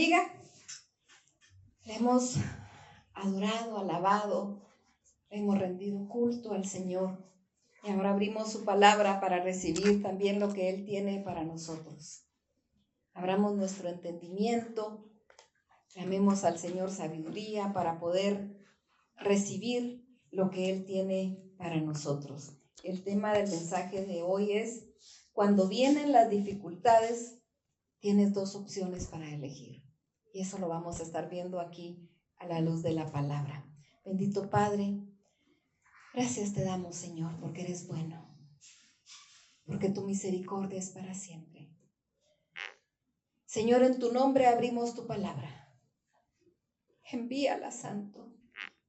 bendiga. Le hemos adorado, alabado, le hemos rendido culto al Señor. Y ahora abrimos su palabra para recibir también lo que Él tiene para nosotros. Abramos nuestro entendimiento, llamemos al Señor sabiduría para poder recibir lo que Él tiene para nosotros. El tema del mensaje de hoy es: cuando vienen las dificultades, tienes dos opciones para elegir. Y eso lo vamos a estar viendo aquí a la luz de la palabra. Bendito Padre, gracias te damos, Señor, porque eres bueno, porque tu misericordia es para siempre. Señor, en tu nombre abrimos tu palabra. Envíala, Santo.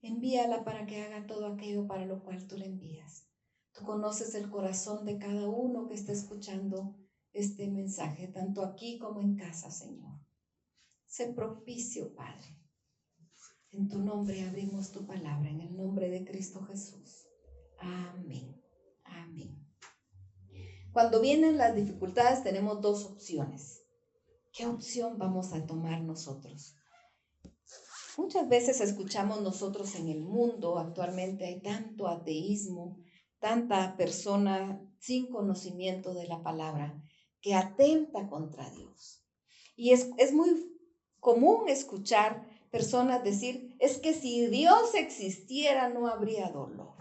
Envíala para que haga todo aquello para lo cual tú le envías. Tú conoces el corazón de cada uno que está escuchando este mensaje, tanto aquí como en casa, Señor. Sé propicio, Padre. En tu nombre abrimos tu palabra, en el nombre de Cristo Jesús. Amén. Amén. Cuando vienen las dificultades tenemos dos opciones. ¿Qué opción vamos a tomar nosotros? Muchas veces escuchamos nosotros en el mundo, actualmente hay tanto ateísmo, tanta persona sin conocimiento de la palabra que atenta contra Dios. Y es muy común escuchar personas decir: es que si Dios existiera no habría dolor.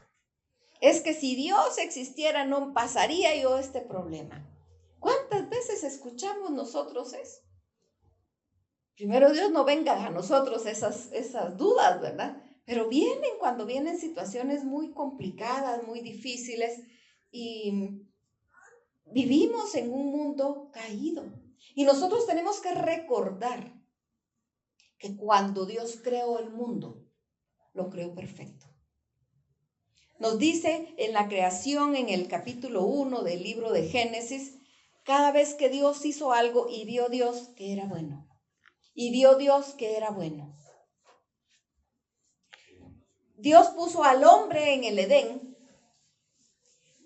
Es que si Dios existiera no pasaría yo este problema. ¿Cuántas veces escuchamos nosotros eso? Primero Dios no venga a nosotros esas dudas, ¿verdad? Pero cuando vienen situaciones muy complicadas, muy difíciles, y vivimos en un mundo caído. Y nosotros tenemos que recordar que cuando Dios creó el mundo, lo creó perfecto. Nos dice en la creación, en el capítulo 1 del libro de Génesis, cada vez que Dios hizo algo y vio Dios que era bueno. Y vio Dios que era bueno. Dios puso al hombre en el Edén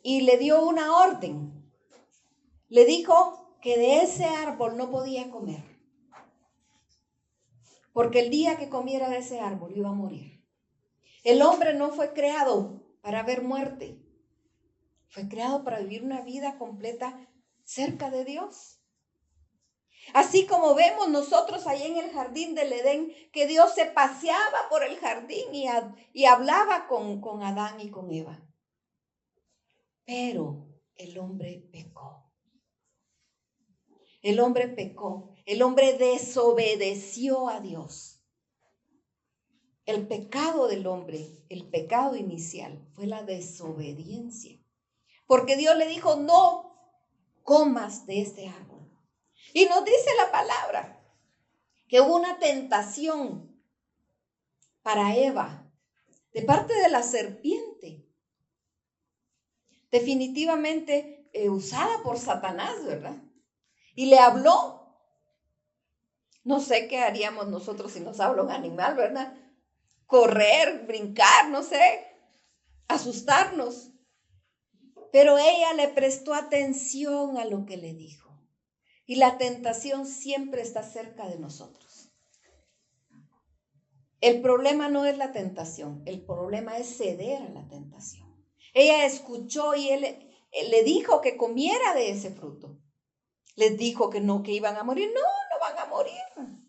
y le dio una orden. Le dijo que de ese árbol no podía comer, porque el día que comiera de ese árbol iba a morir. El hombre no fue creado para ver muerte. Fue creado para vivir una vida completa cerca de Dios. Así como vemos nosotros ahí en el jardín del Edén, que Dios se paseaba por el jardín y hablaba con Adán y con Eva. Pero el hombre pecó. El hombre pecó. El hombre desobedeció a Dios. El pecado del hombre, el pecado inicial, fue la desobediencia. Porque Dios le dijo: no comas de este árbol. Y nos dice la palabra que hubo una tentación para Eva de parte de la serpiente, definitivamente usada por Satanás, ¿verdad? Y le habló. No sé qué haríamos nosotros si nos habla un animal, ¿verdad? Correr, brincar, no sé, asustarnos. Pero ella le prestó atención a lo que le dijo. Y la tentación siempre está cerca de nosotros. El problema no es la tentación, el problema es ceder a la tentación. Ella escuchó y él le dijo que comiera de ese fruto. Les dijo que no, que iban a morir. No, no van a morir.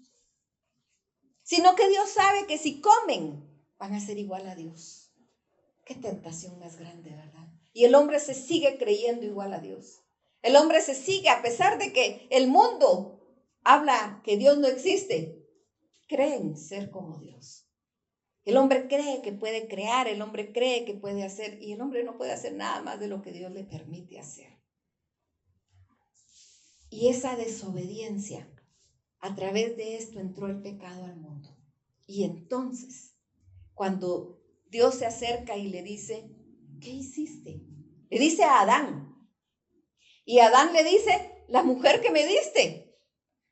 Sino que Dios sabe que si comen, van a ser igual a Dios. Qué tentación más grande, ¿verdad? Y el hombre se sigue creyendo igual a Dios. El hombre se sigue, a pesar de que el mundo habla que Dios no existe, creen ser como Dios. El hombre cree que puede crear, el hombre cree que puede hacer, y el hombre no puede hacer nada más de lo que Dios le permite hacer. Y esa desobediencia, a través de esto entró el pecado al mundo. Y entonces, cuando Dios se acerca y le dice: ¿qué hiciste? Le dice a Adán. Y Adán le dice: la mujer que me diste.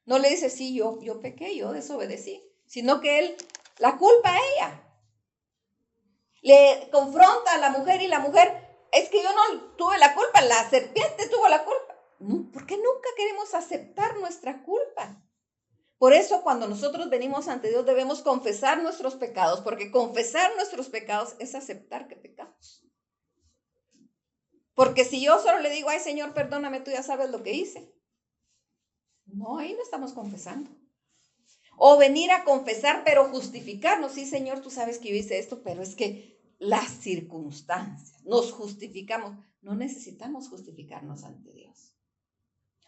No le dice: sí, yo pequé, yo desobedecí. Sino que él, la culpa a ella. Le confronta a la mujer y la mujer: es que yo no tuve la culpa, la serpiente tuvo la culpa. No, ¿por qué nunca queremos aceptar nuestra culpa? Por eso cuando nosotros venimos ante Dios debemos confesar nuestros pecados, porque confesar nuestros pecados es aceptar que pecamos. Porque si yo solo le digo, ay Señor, perdóname, tú ya sabes lo que hice. No, ahí no estamos confesando. O venir a confesar, pero justificarnos. Sí, Señor, tú sabes que yo hice esto, pero es que las circunstancias, nos justificamos. No necesitamos justificarnos ante Dios.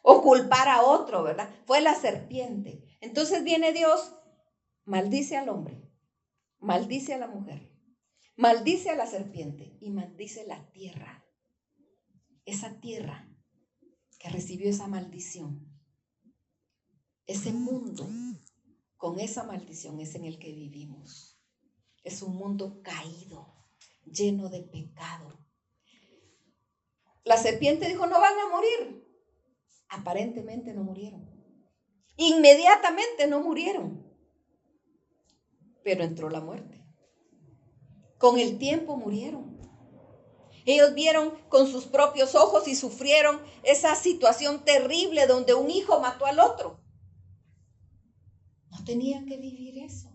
O culpar a otro, ¿verdad? Fue la serpiente. Entonces viene Dios, maldice al hombre, maldice a la mujer, maldice a la serpiente y maldice la tierra. Esa tierra que recibió esa maldición, ese mundo con esa maldición es en el que vivimos. Es un mundo caído, lleno de pecado. La serpiente dijo, no van a morir. Aparentemente no murieron. Inmediatamente no murieron. Pero entró la muerte. Con el tiempo murieron. Ellos vieron con sus propios ojos y sufrieron esa situación terrible donde un hijo mató al otro. No tenían que vivir eso.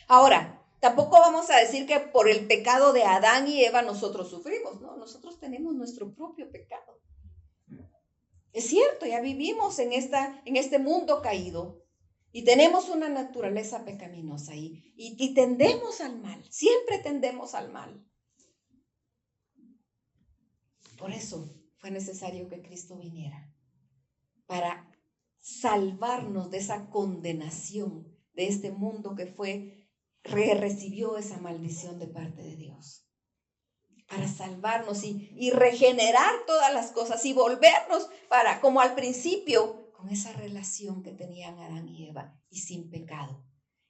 Ahora, tampoco vamos a decir que por el pecado de Adán y Eva nosotros sufrimos. No, nosotros tenemos nuestro propio pecado. Es cierto, ya vivimos en este mundo caído y tenemos una naturaleza pecaminosa y tendemos al mal. Siempre tendemos al mal. Por eso fue necesario que Cristo viniera para salvarnos de esa condenación, de este mundo que recibió esa maldición de parte de Dios. Para salvarnos y regenerar todas las cosas y volvernos para, como al principio, con esa relación que tenían Adán y Eva y sin pecado,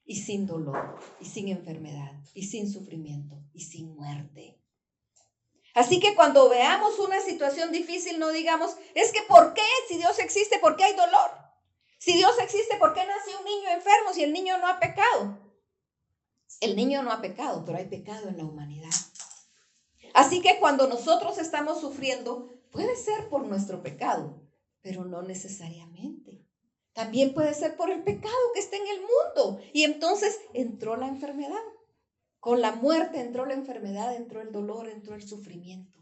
y sin dolor, y sin enfermedad, y sin sufrimiento, y sin muerte. Así que cuando veamos una situación difícil, no digamos, es que ¿por qué? Si Dios existe, ¿por qué hay dolor? Si Dios existe, ¿por qué nació un niño enfermo si el niño no ha pecado? El niño no ha pecado, pero hay pecado en la humanidad. Así que cuando nosotros estamos sufriendo, puede ser por nuestro pecado, pero no necesariamente. También puede ser por el pecado que está en el mundo. Y entonces entró la enfermedad. Con la muerte entró la enfermedad, entró el dolor, entró el sufrimiento.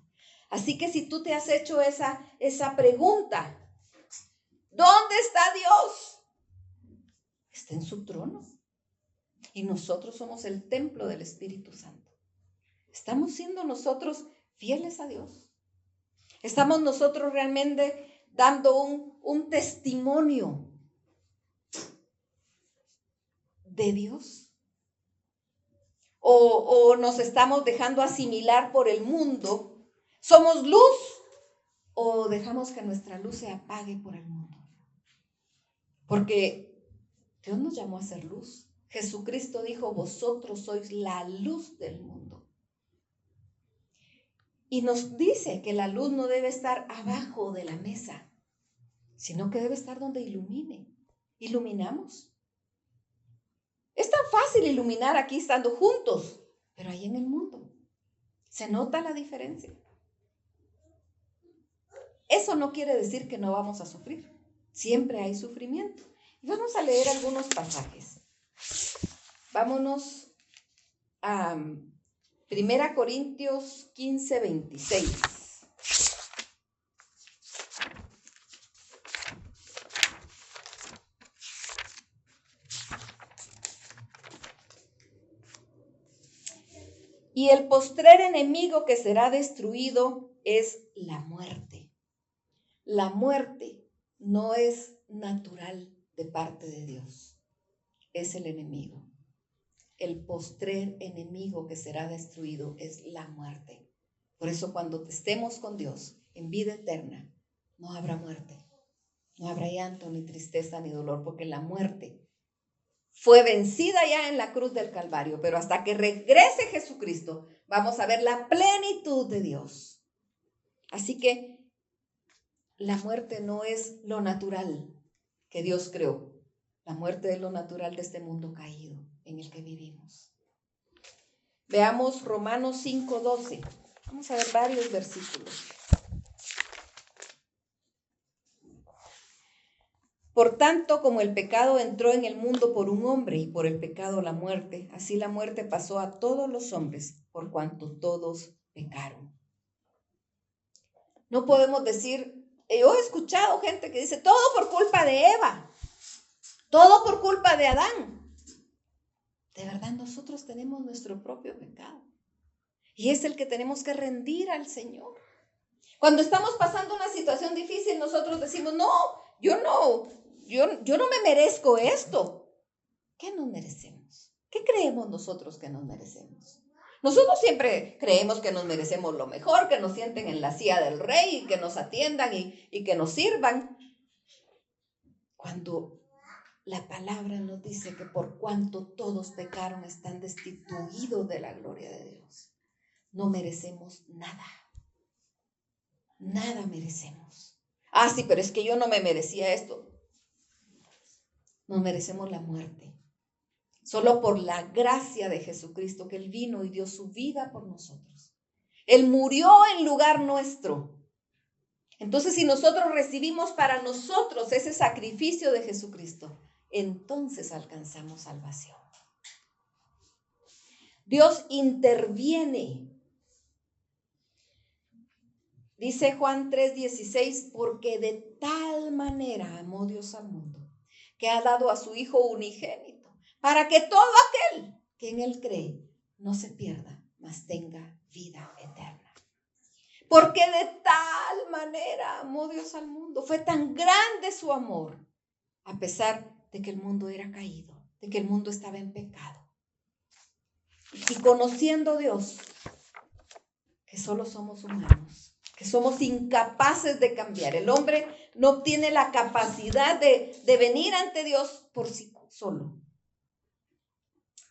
Así que si tú te has hecho esa pregunta, ¿dónde está Dios? Está en su trono. Y nosotros somos el templo del Espíritu Santo. ¿Estamos siendo nosotros fieles a Dios? ¿Estamos nosotros realmente dando un testimonio de Dios? ¿O nos estamos dejando asimilar por el mundo? ¿Somos luz o dejamos que nuestra luz se apague por el mundo? Porque Dios nos llamó a ser luz. Jesucristo dijo, vosotros sois la luz del mundo. Y nos dice que la luz no debe estar abajo de la mesa, sino que debe estar donde ilumine. ¿Iluminamos? Es tan fácil iluminar aquí estando juntos, pero ahí en el mundo se nota la diferencia. Eso no quiere decir que no vamos a sufrir. Siempre hay sufrimiento. Y vamos a leer algunos pasajes. Vámonos a 1 Corintios 15, 26. Y el postrer enemigo que será destruido es la muerte. La muerte no es natural de parte de Dios, es el enemigo. El postrer enemigo que será destruido es la muerte. Por eso cuando estemos con Dios en vida eterna, no habrá muerte, no habrá llanto, ni tristeza, ni dolor, porque la muerte fue vencida ya en la cruz del Calvario, pero hasta que regrese Jesucristo, vamos a ver la plenitud de Dios. Así que la muerte no es lo natural que Dios creó. La muerte es lo natural de este mundo caído en el que vivimos. Veamos Romanos 5:12. Vamos a ver varios versículos. Por tanto, como el pecado entró en el mundo por un hombre y por el pecado la muerte, así la muerte pasó a todos los hombres por cuanto todos pecaron. No podemos decir, yo he escuchado gente que dice, todo por culpa de Eva, todo por culpa de Adán. De verdad, nosotros tenemos nuestro propio pecado y es el que tenemos que rendir al Señor. Cuando estamos pasando una situación difícil, nosotros decimos, no me merezco esto. ¿Qué nos merecemos? ¿Qué creemos nosotros que nos merecemos? Nosotros siempre creemos que nos merecemos lo mejor, que nos sienten en la silla del rey, y que nos atiendan y que nos sirvan. Cuando la palabra nos dice que por cuanto todos pecaron están destituidos de la gloria de Dios. No merecemos nada. Nada merecemos. Sí, pero es que yo no me merecía esto. Nos merecemos la muerte. Solo por la gracia de Jesucristo, que Él vino y dio su vida por nosotros. Él murió en lugar nuestro. Entonces, si nosotros recibimos para nosotros ese sacrificio de Jesucristo, entonces alcanzamos salvación. Dios interviene. Dice Juan 3:16, porque de tal manera amó Dios al mundo, que ha dado a su Hijo unigénito, para que todo aquel que en Él cree no se pierda, mas tenga vida eterna. Porque de tal manera amó Dios al mundo, fue tan grande su amor, a pesar de que el mundo era caído, de que el mundo estaba en pecado. Y conociendo a Dios, que solo somos humanos, que somos incapaces de cambiar. El hombre no tiene la capacidad de venir ante Dios por sí solo.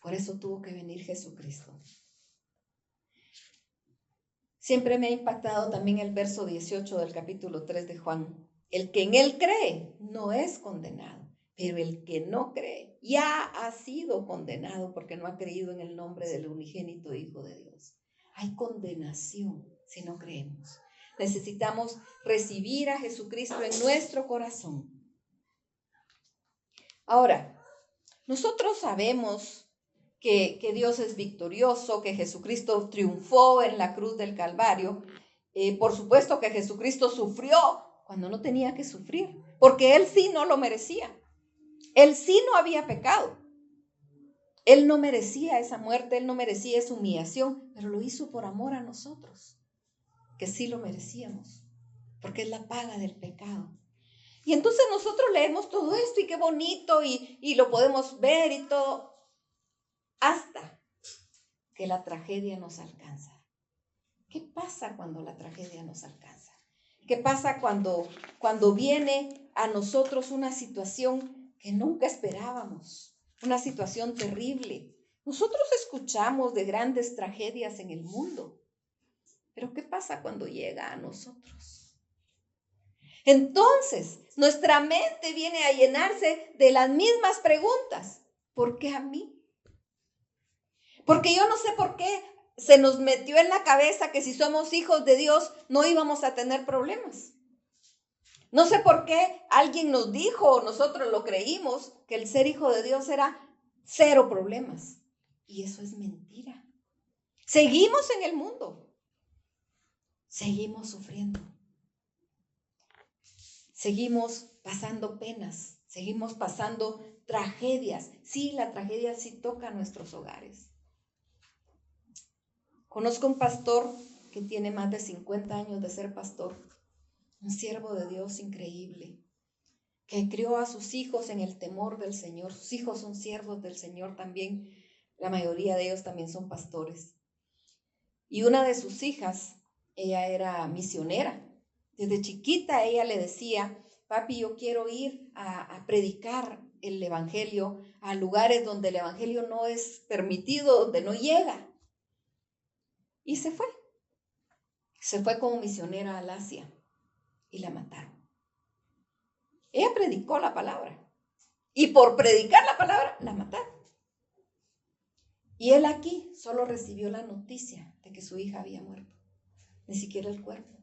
Por eso tuvo que venir Jesucristo. Siempre me ha impactado también el verso 18 del capítulo 3 de Juan. El que en Él cree no es condenado, pero el que no cree ya ha sido condenado porque no ha creído en el nombre del unigénito Hijo de Dios. Hay condenación si no creemos. Necesitamos recibir a Jesucristo en nuestro corazón. Ahora, nosotros sabemos que Dios es victorioso, que Jesucristo triunfó en la cruz del Calvario. Por supuesto que Jesucristo sufrió cuando no tenía que sufrir, porque Él sí no lo merecía. Él sí no había pecado. Él no merecía esa muerte, Él no merecía esa humillación, pero lo hizo por amor a nosotros, que sí lo merecíamos, porque es la paga del pecado. Y entonces nosotros leemos todo esto y qué bonito y lo podemos ver y todo, hasta que la tragedia nos alcanza. ¿Qué pasa cuando la tragedia nos alcanza? ¿Qué pasa cuando viene a nosotros una situación que nunca esperábamos? Una situación terrible. Nosotros escuchamos de grandes tragedias en el mundo, pero ¿qué pasa cuando llega a nosotros? Entonces, nuestra mente viene a llenarse de las mismas preguntas. ¿Por qué a mí? Porque yo no sé por qué se nos metió en la cabeza que si somos hijos de Dios no íbamos a tener problemas. No sé por qué alguien nos dijo, o nosotros lo creímos, que el ser hijo de Dios era cero problemas. Y eso es mentira. Seguimos en el mundo. Seguimos sufriendo. Seguimos pasando penas. Seguimos pasando tragedias. Sí, la tragedia sí toca nuestros hogares. Conozco un pastor que tiene más de 50 años de ser pastor, un siervo de Dios increíble, que crió a sus hijos en el temor del Señor. Sus hijos son siervos del Señor también, la mayoría de ellos también son pastores. Y una de sus hijas, ella era misionera. Desde chiquita ella le decía, papi, yo quiero ir a predicar el evangelio a lugares donde el evangelio no es permitido, donde no llega. Y se fue. Se fue como misionera al Asia y la mataron. Ella predicó la palabra y por predicar la palabra la mataron. Y él aquí solo recibió la noticia de que su hija había muerto, ni siquiera el cuerpo.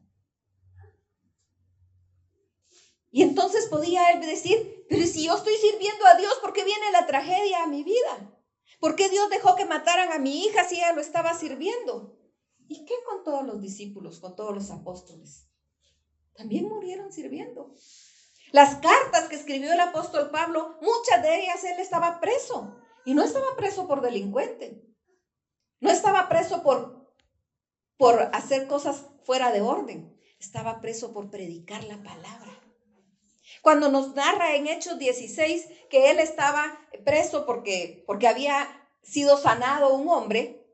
Y entonces podía él decir, pero si yo estoy sirviendo a Dios, ¿por qué viene la tragedia a mi vida? ¿Por qué Dios dejó que mataran a mi hija si ella lo estaba sirviendo? ¿Y qué con todos los discípulos, con todos los apóstoles? También murieron sirviendo. Las cartas que escribió el apóstol Pablo, muchas de ellas él estaba preso. Y no estaba preso por delincuente. No estaba preso por hacer cosas fuera de orden. Estaba preso por predicar la palabra. Cuando nos narra en Hechos 16 que él estaba preso porque había sido sanado un hombre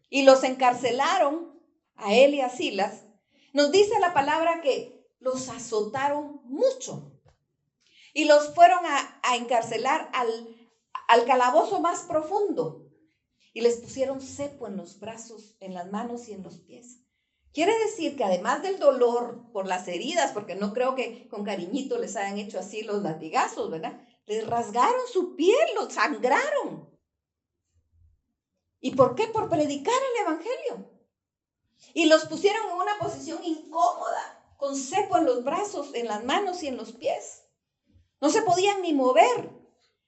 y los encarcelaron a él y a Silas, nos dice la palabra que los azotaron mucho y los fueron a encarcelar al calabozo más profundo y les pusieron cepo en los brazos, en las manos y en los pies. Quiere decir que además del dolor por las heridas, porque no creo que con cariñito les hayan hecho así los latigazos, ¿verdad? Les rasgaron su piel, los sangraron. ¿Y por qué? Por predicar el evangelio. Y los pusieron en una posición incómoda, con cepo en los brazos, en las manos y en los pies. No se podían ni mover.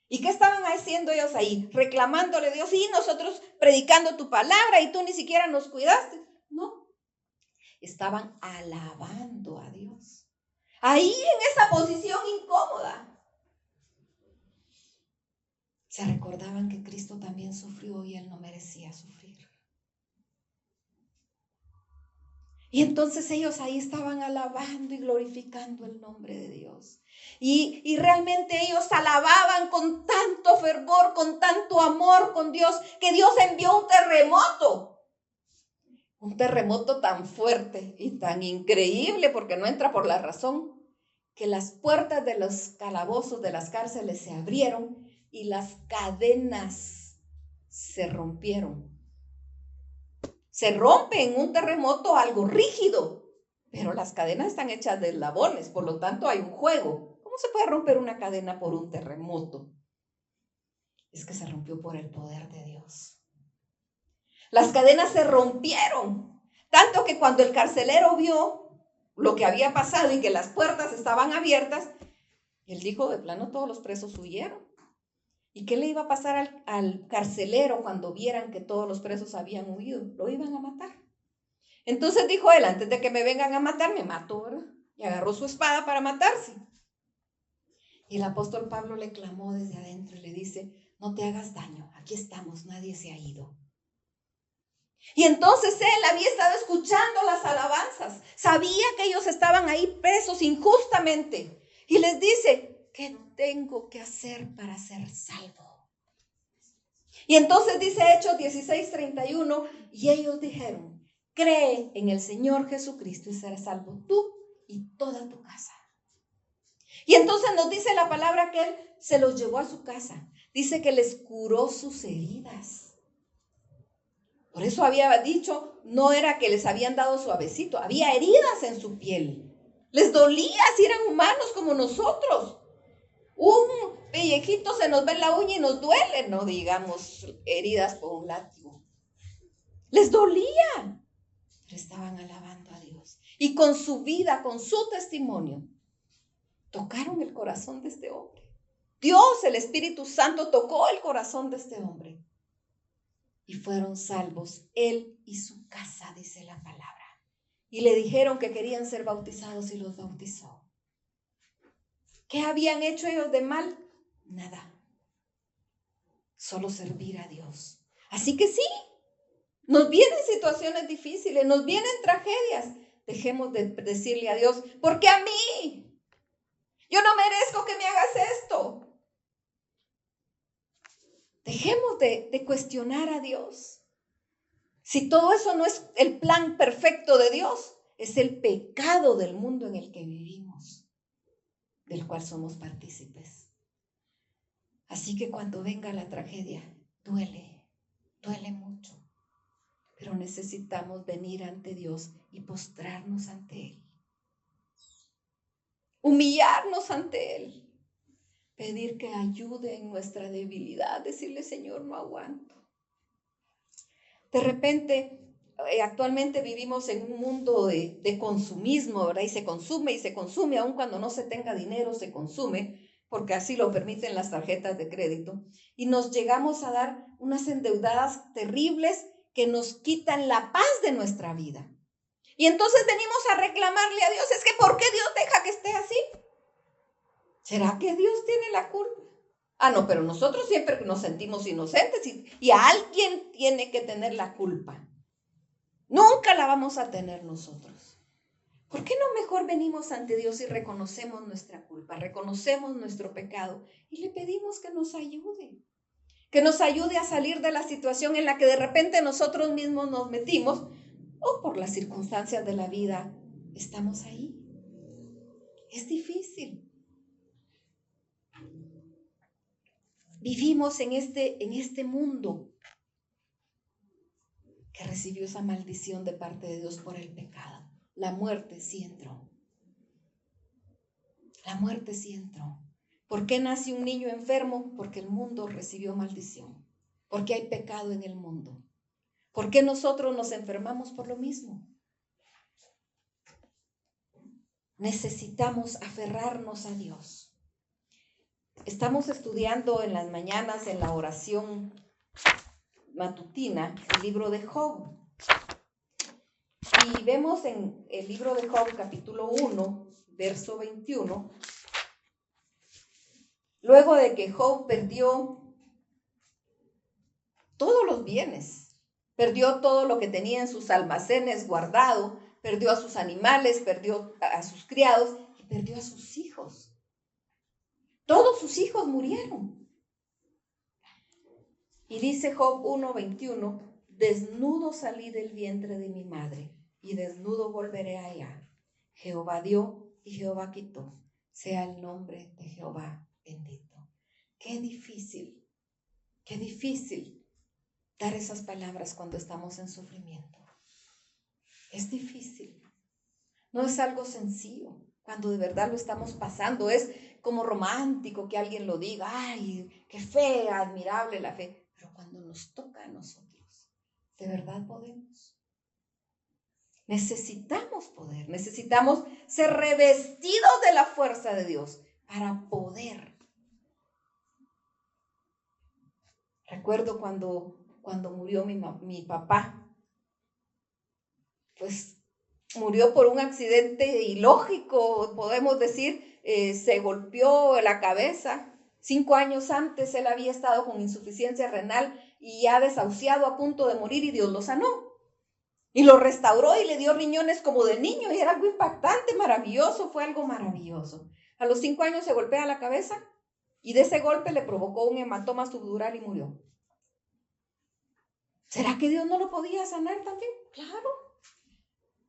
¿Y qué estaban haciendo ellos ahí? Reclamándole a Dios, sí, nosotros predicando tu palabra y tú ni siquiera nos cuidaste. No. Estaban alabando a Dios. Ahí en esa posición incómoda. Se recordaban que Cristo también sufrió y él no merecía sufrir. Y entonces ellos ahí estaban alabando y glorificando el nombre de Dios. Y realmente ellos alababan con tanto fervor, con tanto amor con Dios, que Dios envió un terremoto. Un terremoto tan fuerte y tan increíble, porque no entra por la razón, que las puertas de los calabozos, de las cárceles se abrieron y las cadenas se rompieron. Se rompe en un terremoto algo rígido, pero las cadenas están hechas de eslabones, por lo tanto hay un juego. ¿Cómo se puede romper una cadena por un terremoto? Es que se rompió por el poder de Dios. Las cadenas se rompieron, tanto que cuando el carcelero vio lo que había pasado y que las puertas estaban abiertas, él dijo, de plano todos los presos huyeron. ¿Y qué le iba a pasar al carcelero cuando vieran que todos los presos habían huido? Lo iban a matar. Entonces dijo él, antes de que me vengan a matar, me mato, ¿verdad? Y agarró su espada para matarse. Y el apóstol Pablo le clamó desde adentro y le dice, no te hagas daño, aquí estamos, nadie se ha ido. Y entonces él había estado escuchando las alabanzas, sabía que ellos estaban ahí presos injustamente y les dice, ¿qué tengo que hacer para ser salvo? Y entonces dice Hechos 16:31, y ellos dijeron, cree en el Señor Jesucristo y serás salvo tú y toda tu casa. Y entonces nos dice la palabra que él se los llevó a su casa, dice que les curó sus heridas. Por eso había dicho, no era que les habían dado suavecito, había heridas en su piel. Les dolía si eran humanos como nosotros. Un pellejito se nos ve en la uña y nos duele, no digamos heridas por un látigo. Les dolía, pero estaban alabando a Dios. Y con su vida, con su testimonio, tocaron el corazón de este hombre. Dios, el Espíritu Santo, tocó el corazón de este hombre. Y fueron salvos él y su casa, dice la palabra. Y le dijeron que querían ser bautizados y los bautizó. ¿Qué habían hecho ellos de mal? Nada. Solo servir a Dios. Así que sí, nos vienen situaciones difíciles, nos vienen tragedias. Dejemos de decirle a Dios, ¿por qué a mí? Yo no merezco que me hagas esto. Dejemos de cuestionar a Dios. Si todo eso no es el plan perfecto de Dios, es el pecado del mundo en el que vivimos, del cual somos partícipes. Así que cuando venga la tragedia, duele mucho, pero necesitamos venir ante Dios y postrarnos ante Él, humillarnos ante Él, pedir que ayude en nuestra debilidad, decirle, Señor, no aguanto. De repente, actualmente vivimos en un mundo de consumismo, ¿verdad? Y se consume, aun cuando no se tenga dinero, se consume, porque así lo permiten las tarjetas de crédito. Y nos llegamos a dar unas endeudadas terribles que nos quitan la paz de nuestra vida. Y entonces venimos a reclamarle a Dios, es que ¿por qué Dios deja que esté así? ¿Será que Dios tiene la culpa? Ah, no, pero nosotros siempre nos sentimos inocentes y alguien tiene que tener la culpa. Nunca la vamos a tener nosotros. ¿Por qué no mejor venimos ante Dios y reconocemos nuestra culpa, reconocemos nuestro pecado y le pedimos que nos ayude? Que nos ayude a salir de la situación en la que de repente nosotros mismos nos metimos o por las circunstancias de la vida estamos ahí. Es difícil. Vivimos en este mundo que recibió esa maldición de parte de Dios por el pecado. La muerte sí entró. La muerte sí entró. ¿Por qué nace un niño enfermo? Porque el mundo recibió maldición. Porque hay pecado en el mundo. ¿Por qué nosotros nos enfermamos por lo mismo? Necesitamos aferrarnos a Dios. Estamos estudiando en las mañanas en la oración matutina el libro de Job. Y vemos en el libro de Job, capítulo 1, verso 21, luego de que Job perdió todos los bienes, perdió todo lo que tenía en sus almacenes guardado, perdió a sus animales, perdió a sus criados y perdió a sus hijos. Todos sus hijos murieron. Y dice Job 1:21, desnudo salí del vientre de mi madre y desnudo volveré allá. Jehová dio y Jehová quitó. Sea el nombre de Jehová bendito. Qué difícil dar esas palabras cuando estamos en sufrimiento. Es difícil. No es algo sencillo. Cuando de verdad lo estamos pasando, es como romántico que alguien lo diga. ¡Ay, qué fe, admirable la fe! Pero cuando nos toca a nosotros, ¿de verdad podemos? Necesitamos poder, necesitamos ser revestidos de la fuerza de Dios para poder. Recuerdo cuando murió mi papá, pues murió por un accidente ilógico, podemos decir, se golpeó la cabeza. 5 años antes él había estado con insuficiencia renal y ya desahuciado a punto de morir y Dios lo sanó. Y lo restauró y le dio riñones como de niño y era algo impactante, maravilloso, fue algo maravilloso. A los 5 años se golpea la cabeza y de ese golpe le provocó un hematoma subdural y murió. ¿Será que Dios no lo podía sanar también? Claro,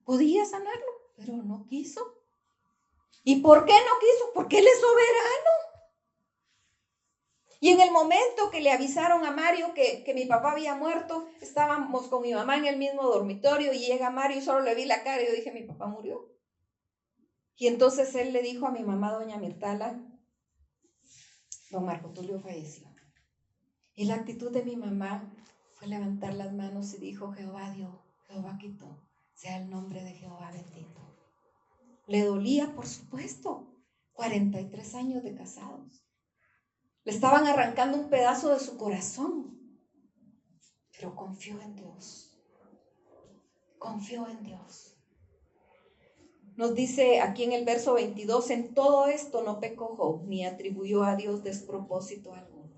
podía sanarlo, pero no quiso. ¿Y por qué no quiso? Porque Él es soberano. Y en el momento que le avisaron a Mario que mi papá había muerto, estábamos con mi mamá en el mismo dormitorio y llega Mario y solo le vi la cara y yo dije, mi papá murió. Y entonces él le dijo a mi mamá, doña Mirtala, don Marco Tulio falleció. Y la actitud de mi mamá fue levantar las manos y dijo, Jehová dio, Jehová quitó, sea el nombre de Jehová bendito. Le dolía, por supuesto, 43 años de casados. Le estaban arrancando un pedazo de su corazón, pero confió en Dios. Confió en Dios. Nos dice aquí en el verso 22, en todo esto no pecó Job, ni atribuyó a Dios despropósito alguno.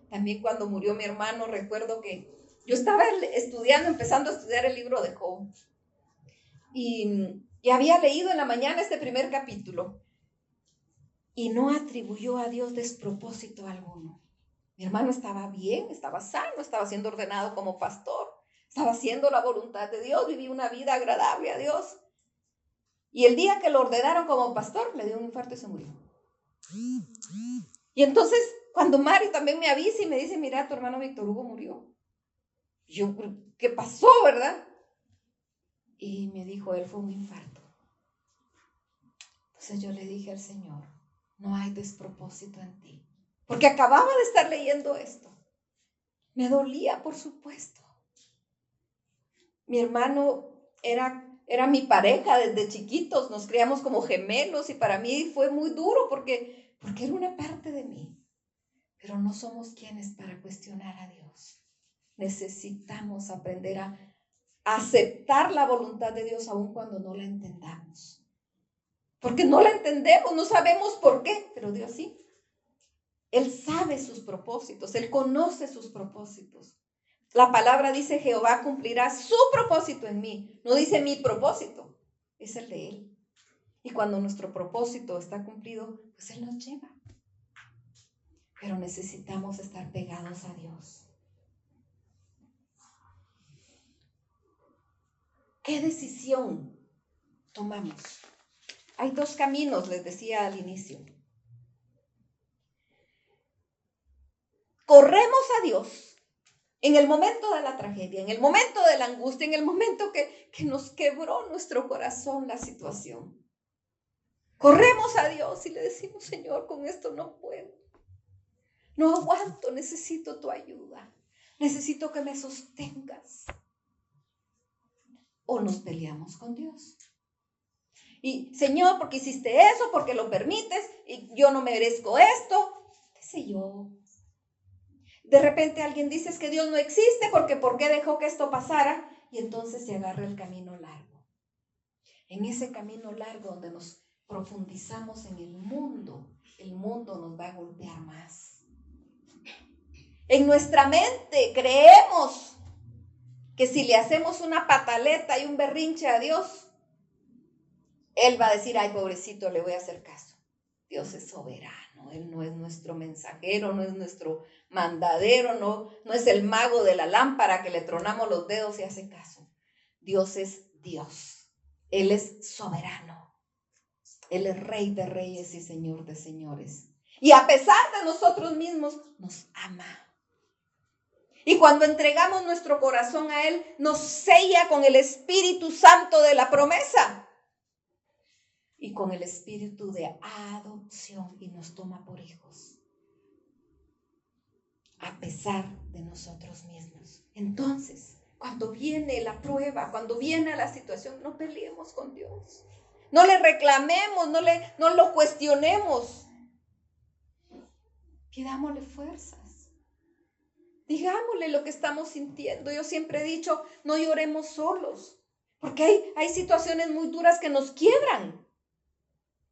También cuando murió mi hermano, recuerdo que yo estaba empezando a estudiar el libro de Job. Y había leído en la mañana este primer capítulo. Y no atribuyó a Dios despropósito alguno. Mi hermano estaba bien, estaba sano, estaba siendo ordenado como pastor, estaba haciendo la voluntad de Dios, vivía una vida agradable a Dios. Y el día que lo ordenaron como pastor, le dio un infarto y se murió. Y entonces, cuando Mario también me avisa y me dice, mira, tu hermano Víctor Hugo murió. Yo, ¿qué pasó, verdad? Y me dijo, él fue un infarto. Entonces yo le dije al Señor, no hay despropósito en ti. Porque acababa de estar leyendo esto. Me dolía, por supuesto. Mi hermano era mi pareja desde chiquitos, nos criamos como gemelos y para mí fue muy duro porque era una parte de mí. Pero no somos quienes para cuestionar a Dios. Necesitamos aprender a aceptar la voluntad de Dios aun cuando no la entendamos. Porque no la entendemos, no sabemos por qué, pero Dios sí. Él sabe sus propósitos, Él conoce sus propósitos. La palabra dice: Jehová cumplirá su propósito en mí. No dice mi propósito, es el de Él. Y cuando nuestro propósito está cumplido, pues Él nos lleva. Pero necesitamos estar pegados a Dios. ¿Qué decisión tomamos? Hay dos caminos, les decía al inicio. Corremos a Dios en el momento de la tragedia, en el momento de la angustia, en el momento que nos quebró nuestro corazón la situación. Corremos a Dios y le decimos: Señor, con esto no puedo. No aguanto, necesito tu ayuda. Necesito que me sostengas. O nos peleamos con Dios. Y Señor, porque hiciste eso, porque lo permites, y yo no merezco esto, qué sé yo. De repente alguien dice: es que Dios no existe, porque ¿por qué dejó que esto pasara? Y entonces se agarra el camino largo. En ese camino largo donde nos profundizamos en el mundo nos va a golpear más. En nuestra mente creemos que si le hacemos una pataleta y un berrinche a Dios, Él va a decir: ay, pobrecito, le voy a hacer caso. Dios es soberano, Él no es nuestro mensajero, no es nuestro mandadero, no es el mago de la lámpara que le tronamos los dedos y hace caso. Dios es Dios, Él es soberano, Él es Rey de reyes y Señor de señores. Y a pesar de nosotros mismos, nos ama. Y cuando entregamos nuestro corazón a Él, nos sella con el Espíritu Santo de la promesa y con el espíritu de adopción y nos toma por hijos, a pesar de nosotros mismos. Entonces, cuando viene la prueba, cuando viene la situación, no peleemos con Dios. No le reclamemos, no lo cuestionemos. Pidámosle fuerzas. Digámosle lo que estamos sintiendo. Yo siempre he dicho: no lloremos solos, porque hay situaciones muy duras que nos quiebran.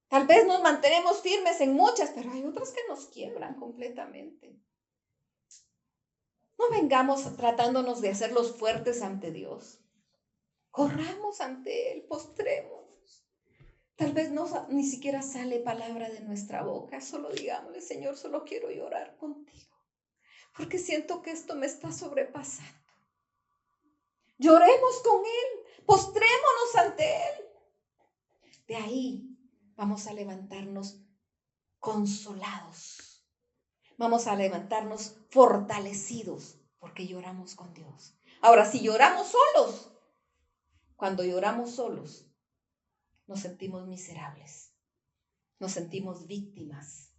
Tal vez nos mantenemos firmes en muchas, pero hay otras que nos quiebran completamente. No vengamos tratándonos de hacer los fuertes ante Dios. Corramos ante Él, postrémonos. Tal vez ni siquiera sale palabra de nuestra boca, solo digámosle: Señor, solo quiero llorar contigo, porque siento que esto me está sobrepasando. Lloremos con Él, postrémonos ante Él. De ahí vamos a levantarnos consolados. Vamos a levantarnos fortalecidos porque lloramos con Dios. Ahora, si lloramos solos, cuando lloramos solos, nos sentimos miserables, nos sentimos víctimas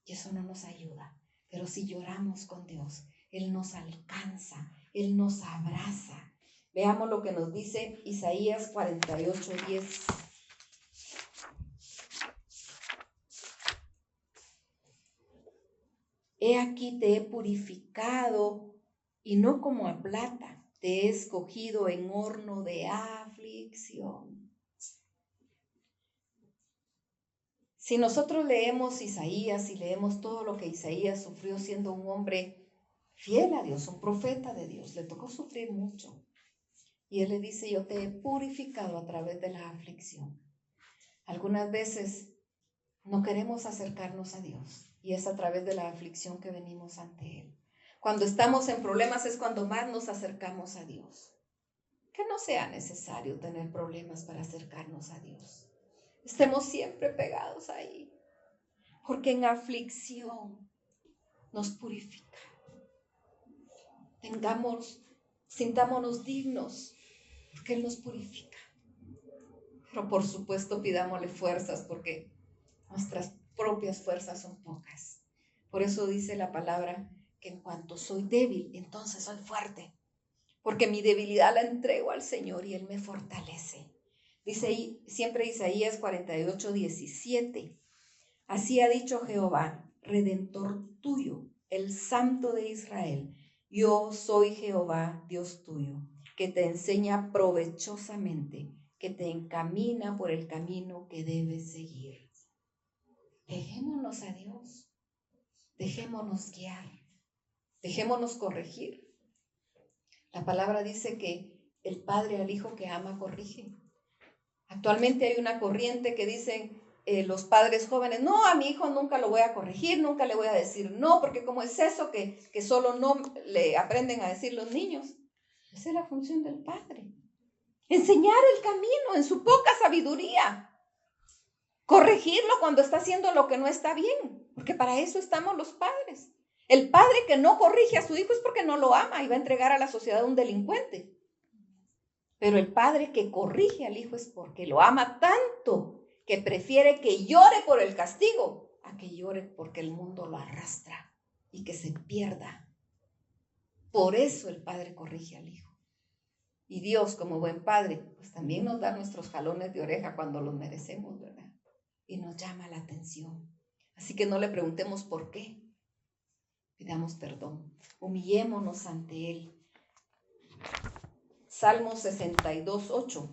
y eso no nos ayuda. Pero si lloramos con Dios, Él nos alcanza, Él nos abraza. Veamos lo que nos dice Isaías 48:10. He aquí te he purificado y no como a plata, te he escogido en horno de aflicción. Si nosotros leemos Isaías y leemos todo lo que Isaías sufrió siendo un hombre fiel a Dios, un profeta de Dios, le tocó sufrir mucho. Y Él le dice: yo te he purificado a través de la aflicción. Algunas veces no queremos acercarnos a Dios y es a través de la aflicción que venimos ante Él. Cuando estamos en problemas es cuando más nos acercamos a Dios. Que no sea necesario tener problemas para acercarnos a Dios. Estemos siempre pegados ahí, porque en aflicción nos purifica. Sintámonos dignos, porque Él nos purifica. Pero por supuesto pidámosle fuerzas, porque nuestras propias fuerzas son pocas. Por eso dice la palabra que en cuanto soy débil, entonces soy fuerte. porque mi debilidad la entrego al Señor y Él me fortalece. Dice siempre Isaías 48:17. Así ha dicho Jehová, Redentor tuyo, el Santo de Israel. Yo soy Jehová, Dios tuyo, que te enseña provechosamente, que te encamina por el camino que debes seguir. Dejémonos a Dios, dejémonos guiar, dejémonos corregir. La palabra dice que el padre al hijo que ama corrige. Actualmente hay una corriente que dicen los padres jóvenes, no, a mi hijo nunca lo voy a corregir, nunca le voy a decir no, porque como es eso que solo no le aprenden a decir los niños. Esa es la función del padre. Enseñar el camino en su poca sabiduría. Corregirlo cuando está haciendo lo que no está bien, porque para eso estamos los padres. El padre que no corrige a su hijo es porque no lo ama y va a entregar a la sociedad a un delincuente. Pero el padre que corrige al hijo es porque lo ama tanto que prefiere que llore por el castigo a que llore porque el mundo lo arrastra y que se pierda. Por eso el padre corrige al hijo. Y Dios, como buen padre, pues también nos da nuestros jalones de oreja cuando los merecemos, ¿verdad? Y nos llama la atención. Así que no le preguntemos por qué. Pidamos perdón. Humillémonos ante Él. Salmo 62:8.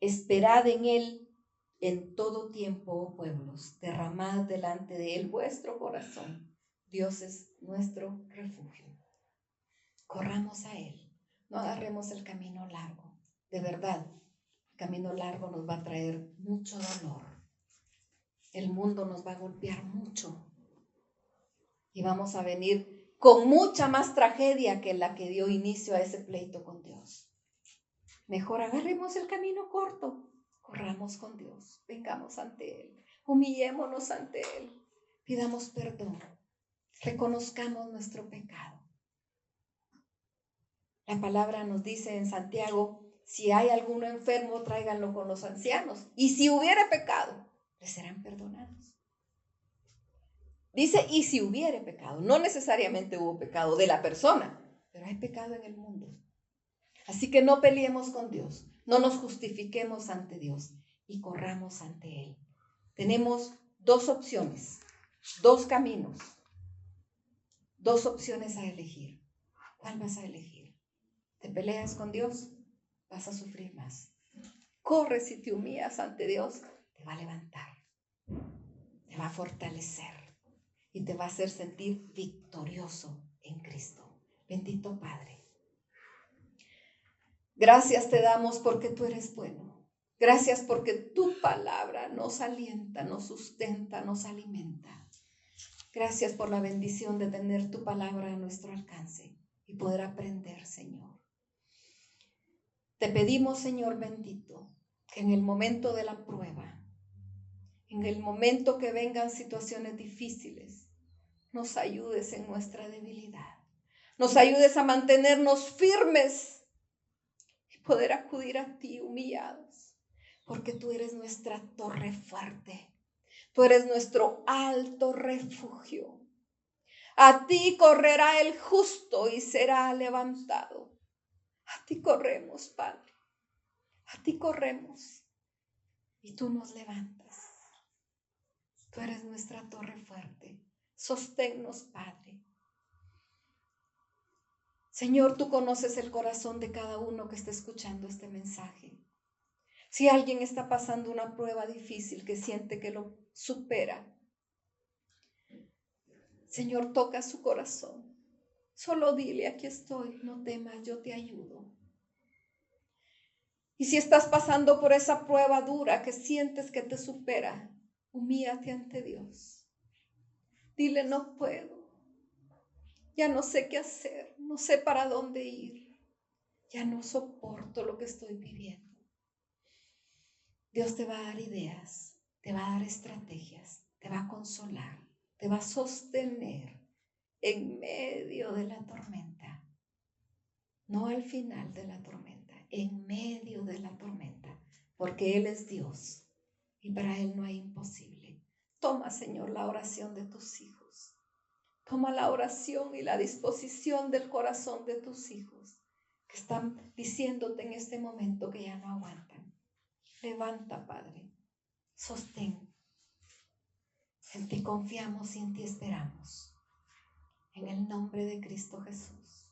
Esperad en Él en todo tiempo, oh pueblos. Derramad delante de Él vuestro corazón. Dios es nuestro refugio. Corramos a Él. No agarremos el camino largo. De verdad, el camino largo nos va a traer mucho dolor. El mundo nos va a golpear mucho. Y vamos a venir con mucha más tragedia que la que dio inicio a ese pleito con Dios. Mejor agarremos el camino corto, corramos con Dios, vengamos ante Él, humillémonos ante Él, pidamos perdón, reconozcamos nuestro pecado. La palabra nos dice en Santiago, si hay alguno enfermo, tráiganlo con los ancianos, y si hubiere pecado, les serán perdonados. Dice, y si hubiere pecado, no necesariamente hubo pecado de la persona, pero hay pecado en el mundo. Así que no peleemos con Dios, no nos justifiquemos ante Dios y corramos ante Él. Tenemos dos opciones, dos caminos, dos opciones a elegir. ¿Cuál vas a elegir? ¿Te peleas con Dios? Vas a sufrir más. Corres y te humillas ante Dios, te va a levantar, te va a fortalecer y te va a hacer sentir victorioso en Cristo. Bendito Padre. Gracias te damos porque tú eres bueno. Gracias porque tu palabra nos alienta, nos sustenta, nos alimenta. Gracias por la bendición de tener tu palabra a nuestro alcance y poder aprender, Señor. Te pedimos, Señor bendito, que en el momento de la prueba, en el momento que vengan situaciones difíciles, nos ayudes en nuestra debilidad. Nos ayudes a mantenernos firmes y poder acudir a ti humillados, porque tú eres nuestra torre fuerte. Tú eres nuestro alto refugio. A ti correrá el justo y será levantado. A ti corremos, Padre. A ti corremos y tú nos levantas. Tú eres nuestra torre fuerte. Sosténnos, Padre. Señor, tú conoces el corazón de cada uno que está escuchando este mensaje. Si alguien está pasando una prueba difícil que siente que lo supera, Señor, toca su corazón. Solo dile, aquí estoy, no temas, yo te ayudo. Y si estás pasando por esa prueba dura que sientes que te supera, humíllate ante Dios. Dile, no puedo. Ya no sé qué hacer, no sé para dónde ir. Ya no soporto lo que estoy viviendo. Dios te va a dar ideas, te va a dar estrategias, te va a consolar, te va a sostener en medio de la tormenta. No al final de la tormenta, en medio de la tormenta, porque Él es Dios y para Él no hay imposible. Toma, Señor, la oración de tus hijos. Toma la oración y la disposición del corazón de tus hijos que están diciéndote en este momento que ya no aguantan. Levanta, Padre, sostén. En ti confiamos y en ti esperamos. En el nombre de Cristo Jesús.